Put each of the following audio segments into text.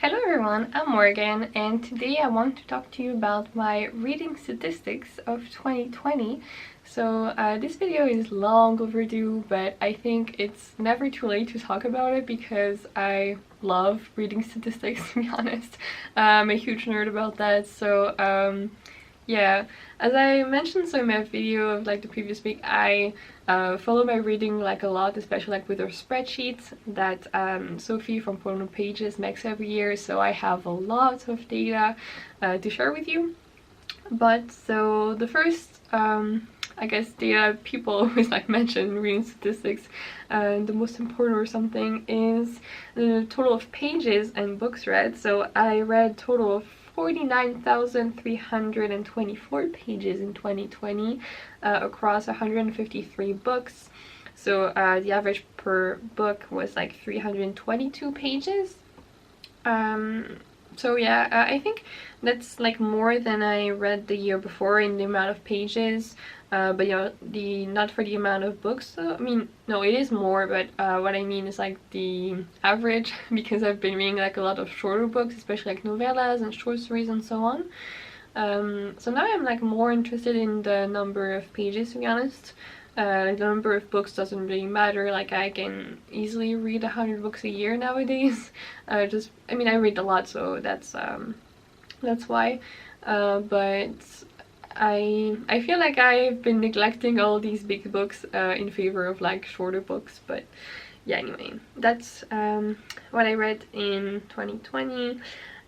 Hello everyone, I'm Morgan, and today I want to talk to you about my reading statistics of 2020. So this video is long overdue, but I think it's never too late to talk about it because I love reading statistics, to be honest. I'm a huge nerd about that, so yeah, as I mentioned in my video of the previous week, I follow my reading a lot, especially with our spreadsheets that Sophie from Porno Pages makes every year, so I have a lot of data to share with you. But so the first I guess data people always mention in reading statistics, the most important or something is the total of pages and books read. So I read total of 49,324 pages in 2020 across 153 books. So the average per book was 322 pages. So yeah, I think that's more than I read the year before in the amount of pages. But not for the amount of books. So, I mean, no, it is more, but what I mean is the average, because I've been reading a lot of shorter books, especially novellas and short stories and so on. So now I'm more interested in the number of pages, to be honest. The number of books doesn't really matter. I can easily read 100 books a year nowadays. I mean, I read a lot, so that's why. But I feel I've been neglecting all these big books in favor of shorter books, but yeah, anyway, that's what I read in 2020.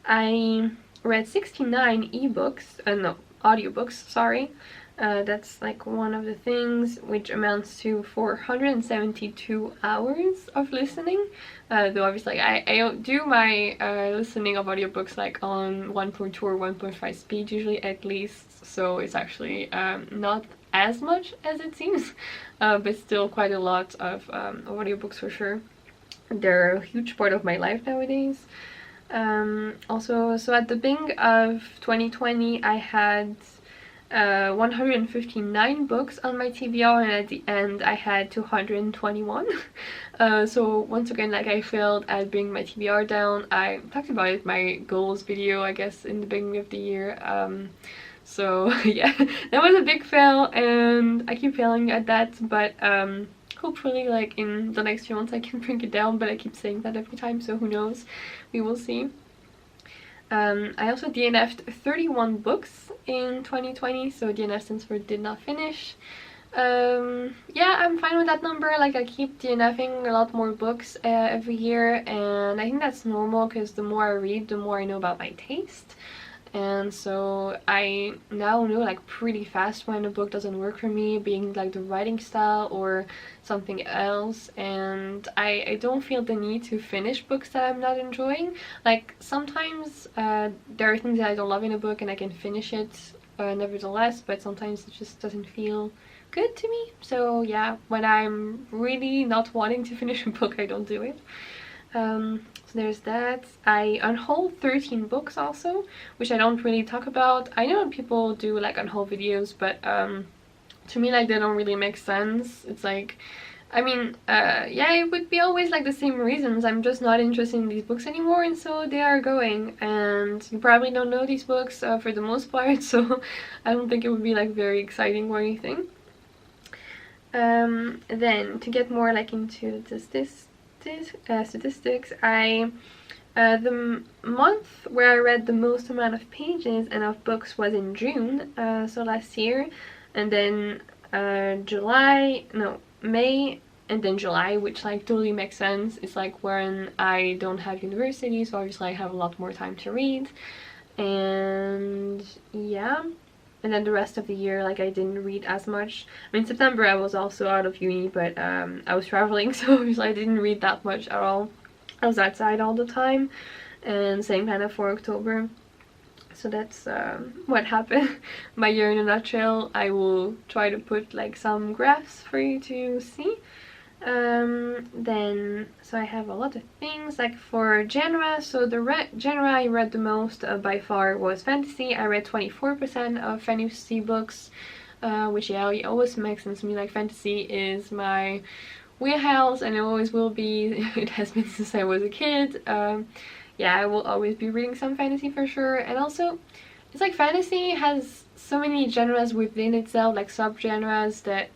I read 69 ebooks, no, audiobooks, sorry. That's one of the things, which amounts to 472 hours of listening. Though obviously I do my listening of audiobooks on 1.2 or 1.5 speed usually, at least, so it's actually not as much as it seems, but still quite a lot of audiobooks for sure. They're a huge part of my life nowadays. Also, so at the beginning of 2020 I had 159 books on my TBR, and at the end I had 221. So once again, I failed at bringing my TBR down. I talked about it in my goals video, I guess, in the beginning of the year. So yeah, that was a big fail, and I keep failing at that, but hopefully in the next few months I can bring it down, but I keep saying that every time, so who knows, we will see. I also DNF'd 31 books in 2020, so DNF stands for did not finish. Yeah, I'm fine with that number. I keep DNFing a lot more books every year, and I think that's normal because the more I read, the more I know about my taste. And so I now know pretty fast when a book doesn't work for me, being the writing style or something else, and I don't feel the need to finish books that I'm not enjoying. Sometimes there are things that I don't love in a book and I can finish it nevertheless, but sometimes it just doesn't feel good to me. So yeah, when I'm really not wanting to finish a book, I don't do it. So there's that. I unhaul 13 books also, which I don't really talk about. I know people do unhaul videos, but to me they don't really make sense. It's I mean, yeah, it would be always the same reasons. I'm just not interested in these books anymore, and so they are going. And you probably don't know these books for the most part, so I don't think it would be very exciting or anything. Then to get more into statistics, the month where I read the most amount of pages and of books was in June, so last year, and then May, and then July, which totally makes sense. It's when I don't have university, so obviously I have a lot more time to read, and yeah. And then the rest of the year, I didn't read as much. I mean, September I was also out of uni, but I was traveling, so obviously I didn't read that much at all. I was outside all the time, and same kind of for October. So that's what happened. My year in a nutshell. I will try to put some graphs for you to see. Then, so I have a lot of things for genre. So the genre I read the most by far was fantasy. I read 24% of fantasy books, which yeah, it always makes sense to me. Fantasy is my wheelhouse, and it always will be. It has been since I was a kid. yeah, I will always be reading some fantasy for sure. And also, it's like fantasy has so many genres within itself, like subgenres, that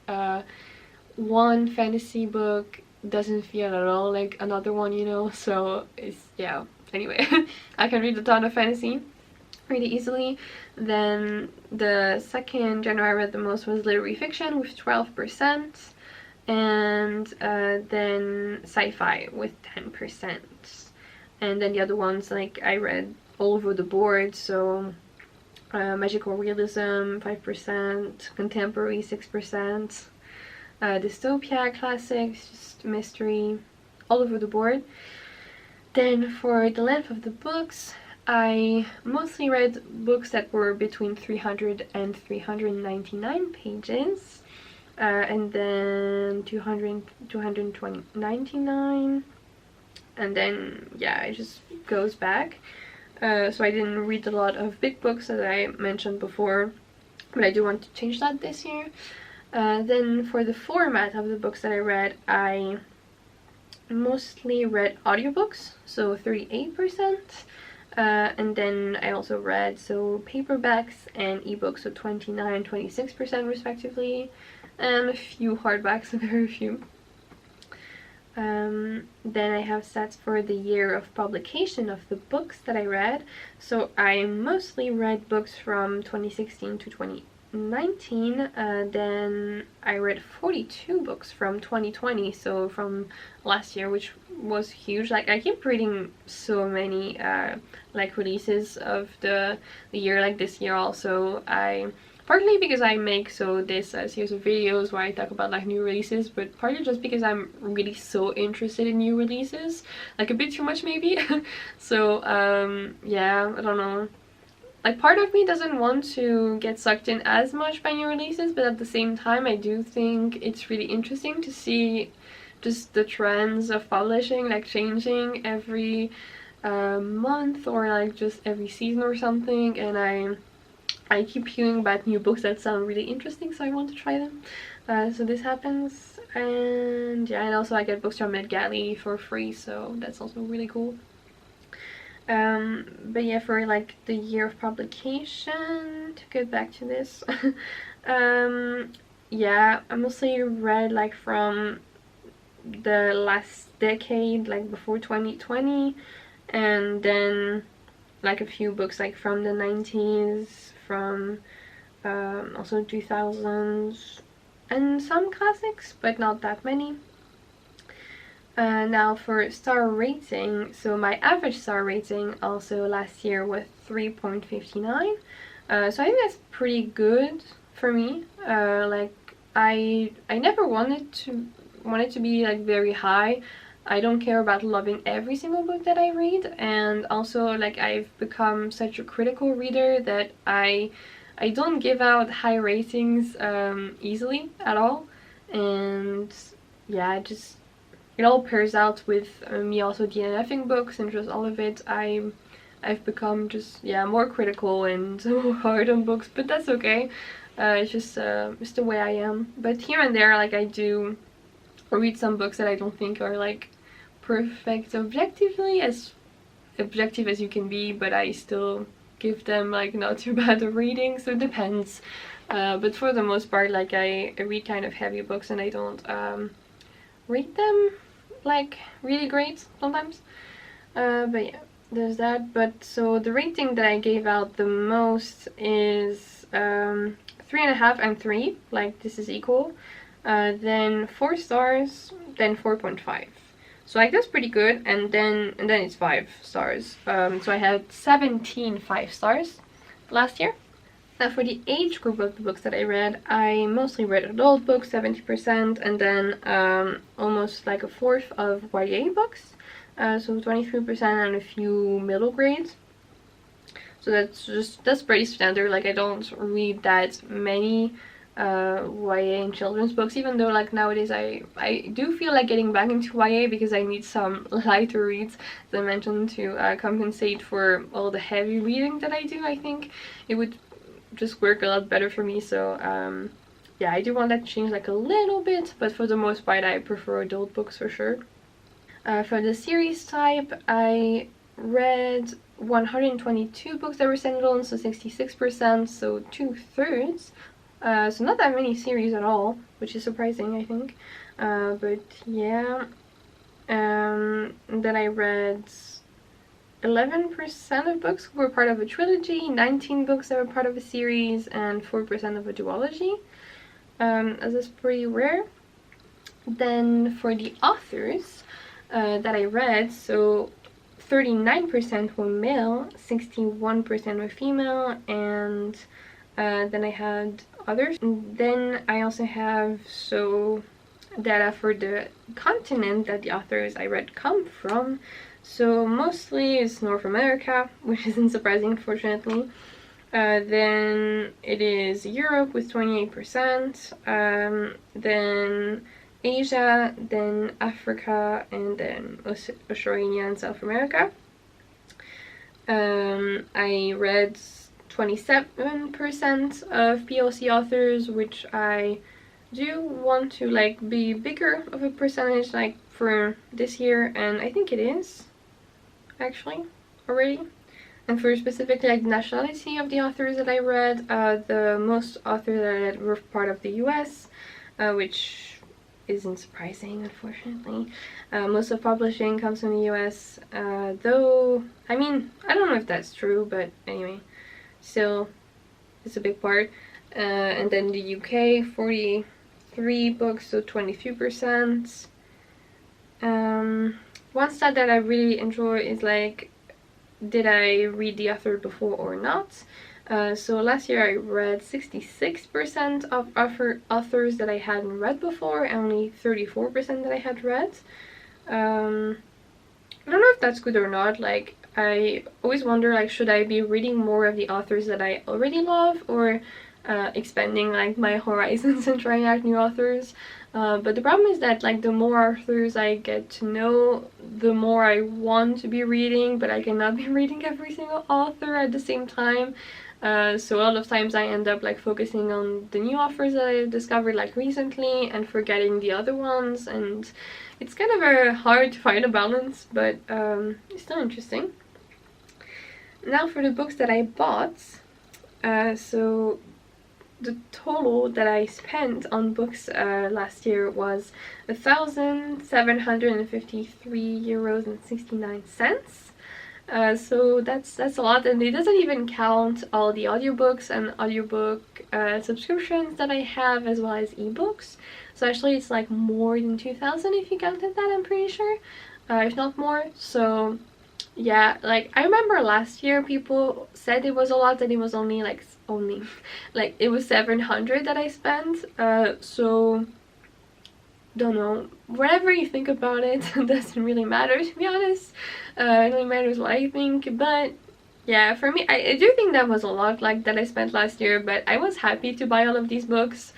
one fantasy book doesn't feel at all like another one, you know? So it's, yeah, anyway, I can read a ton of fantasy really easily. Then the second genre I read the most was literary fiction with 12%, and then sci-fi with 10%. And then the other ones, like, I read all over the board, so magical realism 5%, contemporary 6%, dystopia, classics, just mystery, all over the board. Then for the length of the books, I mostly read books that were between 300 and 399 pages, and then 299, and then yeah, it just goes back. So I didn't read a lot of big books, as I mentioned before, but I do want to change that this year. Then for the format of the books that I read, I mostly read audiobooks, so 38%. And then I also read paperbacks and ebooks, so 29 and 26% respectively, and a few hardbacks, very few. Then I have stats for the year of publication of the books that I read. So I mostly read books from 2016 to 2019. Then I read 42 books from 2020, so from last year, which was huge. Like, I keep reading so many like releases of the year, like this year also. Partly because I make this series of videos where I talk about like new releases, but partly just because I'm really so interested in new releases, like a bit too much maybe. So yeah, I don't know. Like, part of me doesn't want to get sucked in as much by new releases, but at the same time I do think it's really interesting to see just the trends of publishing like changing every month, or like just every season or something, and I keep hearing about new books that sound really interesting, so I want to try them. So this happens, and yeah, and also I get books from NetGalley for free, so that's also really cool. But yeah, for like the year of publication, to get back to this, yeah, I mostly read like from the last decade, like before 2020, and then like a few books like from the 90s, from also 2000s, and some classics, but not that many. Now for star rating, so my average star rating also last year was 3.59, so I think that's pretty good for me. Like, I never wanted to be like very high. I don't care about loving every single book that I read, and also like I've become such a critical reader that I don't give out high ratings easily at all, and yeah, it all pairs out with me also DNFing books and just all of it. I've become just, yeah, more critical and hard on books, but that's okay. It's just the way I am. But here and there, like, I do read some books that I don't think are like perfect objectively, as objective as you can be, but I still give them like not too bad a rating, so it depends. But for the most part, like, I read kind of heavy books and I don't rate them like really great sometimes. But yeah, there's that. But so the rating that I gave out the most is 3.5 and 3, like this is equal. Then 4 stars, then 4.5. So like that's pretty good, and then it's 5 stars. So I had 17 5 stars last year. Now for the age group of the books that I read, I mostly read adult books, 70%, and then almost like a fourth of YA books, so 23%, and a few middle grades. So that's pretty standard. Like, I don't read that many YA and children's books, even though like nowadays I do feel like getting back into YA because I need some lighter reads, as I mentioned, to compensate for all the heavy reading that I do. I think it would just work a lot better for me. So yeah, I do want that to change like a little bit, but for the most part I prefer adult books for sure. For the series type, I read 122 books that were standalone, so 66%, so 2/3. So not that many series at all, which is surprising, I think. But yeah. Then I read 11% of books were part of a trilogy, 19 books that were part of a series, and 4% of a duology. As is pretty rare. Then for the authors that I read, so 39% were male, 61% were female, and then I had others. And then I also have data for the continent that the authors I read come from. So mostly it's North America, which isn't surprising, fortunately. Then it is Europe with 28%, then Asia, then Africa, and then Oceania and South America. I read 27% of PLC authors, which I do want to like be bigger of a percentage like for this year, and I think it is actually already. And for specifically like the nationality of the authors that I read, the most authors that I read were part of the US, which isn't surprising, unfortunately. Most of publishing comes from the US, though, I mean, I don't know if that's true, but anyway, still, it's a big part. And then the UK, 43 books, so 23%. One stat that I really enjoy is like, did I read the author before or not? So last year I read 66% of authors that I hadn't read before, and only 34% that I had read. I don't know if that's good or not. Like, I always wonder, like, should I be reading more of the authors that I already love, or expanding like my horizons and trying out new authors? But the problem is that like the more authors I get to know, the more I want to be reading, but I cannot be reading every single author at the same time. So a lot of times I end up like focusing on the new authors that I've discovered like recently and forgetting the other ones, and it's kind of very hard to find a balance, but it's still interesting. Now for the books that I bought. So the total that I spent on books last year was €1,753.69. So that's a lot, and it doesn't even count all the audiobooks and audiobook subscriptions that I have, as well as ebooks. So actually it's like more than 2,000 if you counted that, I'm pretty sure, if not more. So yeah, like I remember last year people said it was a lot, and it was only like it was 700 that I spent. So don't know, whatever you think about it doesn't really matter, to be honest. It only matters what I think. But yeah, for me, I do think that was a lot like that I spent last year, but I was happy to buy all of these books.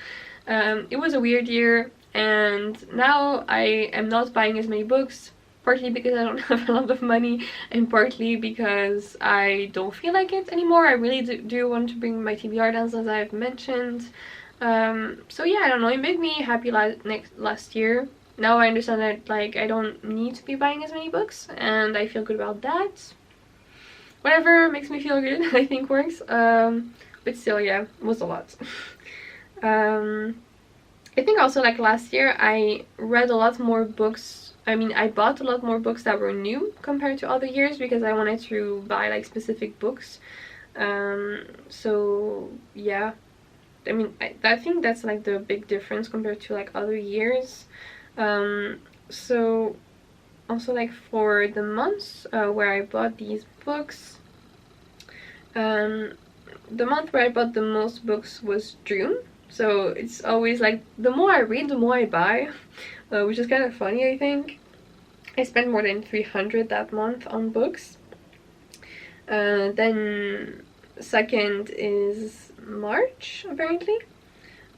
It was a weird year, and now I am not buying as many books, partly because I don't have a lot of money, and partly because I don't feel like it anymore. I really do want to bring my TBR down, as I've mentioned. So yeah, I don't know, it made me happy last year. Now I understand that like I don't need to be buying as many books, and I feel good about that. Whatever makes me feel good, I think works. But still, yeah, it was a lot. I think also like last year I read a lot more books. I mean, I bought a lot more books that were new compared to other years, because I wanted to buy like specific books. So yeah, I mean, I think that's like the big difference compared to like other years. So also like for the months where I bought these books, the month where I bought the most books was June. So it's always like the more I read, the more I buy, which is kind of funny, I think. I spent more than 300 that month on books. Then second is March, apparently.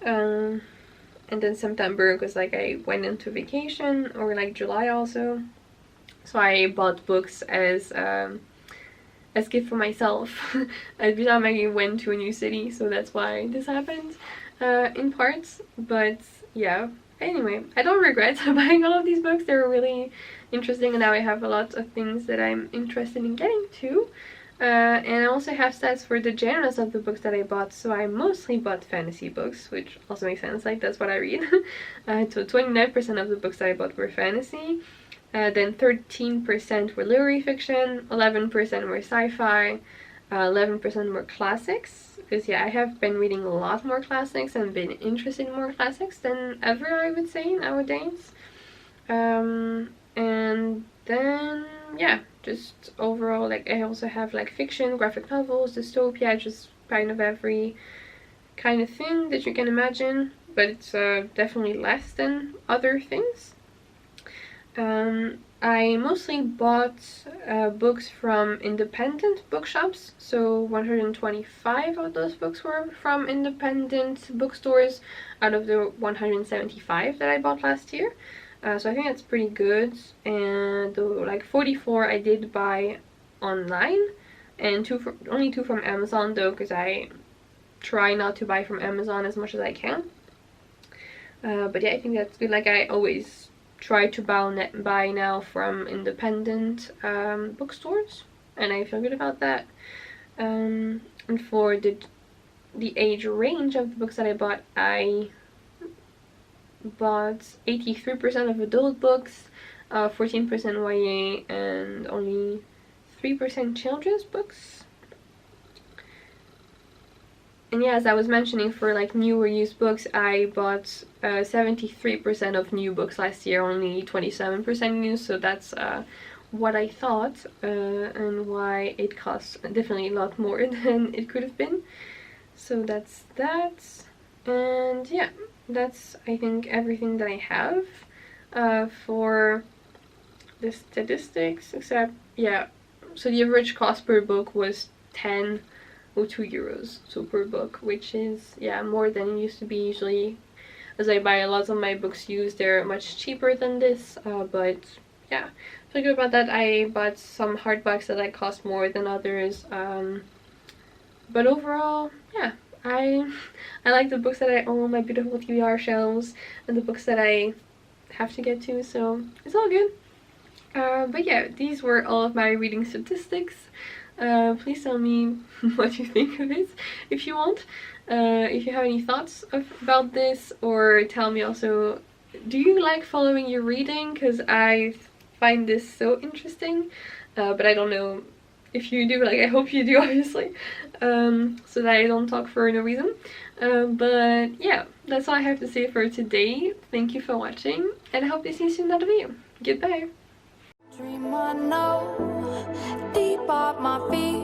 And then September, because like I went into vacation, or like July also. So I bought books as gift for myself every time I went to a new city, so that's why this happened in parts. But yeah, anyway, I don't regret buying all of these books. They were really interesting, and now I have a lot of things that I'm interested in getting to. And I also have stats for the genres of the books that I bought, so I mostly bought fantasy books, which also makes sense, like that's what I read. So 29% of the books that I bought were fantasy, then 13% were literary fiction, 11% were sci-fi, 11% were classics, because yeah, I have been reading a lot more classics and been interested in more classics than ever, I would say, nowadays. And then yeah, just overall, like I also have like fiction, graphic novels, dystopia, just kind of every kind of thing that you can imagine, but it's definitely less than other things. I mostly bought books from independent bookshops, so 125 of those books were from independent bookstores out of the 175 that I bought last year. So I think that's pretty good, and like 44 I did buy online, and only two from Amazon though, because I try not to buy from Amazon as much as I can. But yeah, I think that's good. Like I always try to buy now from independent bookstores, and I feel good about that. And for the age range of the books that I bought 83% of adult books, 14% YA, and only 3% children's books. And yeah, as I was mentioning, for like new or used books, I bought 73% of new books last year, only 27% used, so that's what I thought, and why it costs definitely a lot more than it could have been. So that's that, and yeah, that's I think everything that I have for the statistics, except yeah, so the average cost per book was 10.02 euros, so per book, which is yeah more than it used to be. Usually, as I buy a lot of my books used, they're much cheaper than this, but yeah, I feel good about that. I bought some hardbacks that like cost more than others, but overall, yeah, I like the books that I own, my beautiful TBR shelves, and the books that I have to get to, so it's all good. But yeah, these were all of my reading statistics. Please tell me what you think of it if you want. If you have any thoughts about this, or tell me also, do you like following your reading? Because I find this so interesting, but I don't know if you do. Like, I hope you do, obviously, so that I don't talk for no reason. But yeah, that's all I have to say for today. Thank you for watching, and I hope to see you soon in another video. Goodbye. Dream I know, deep up my feet.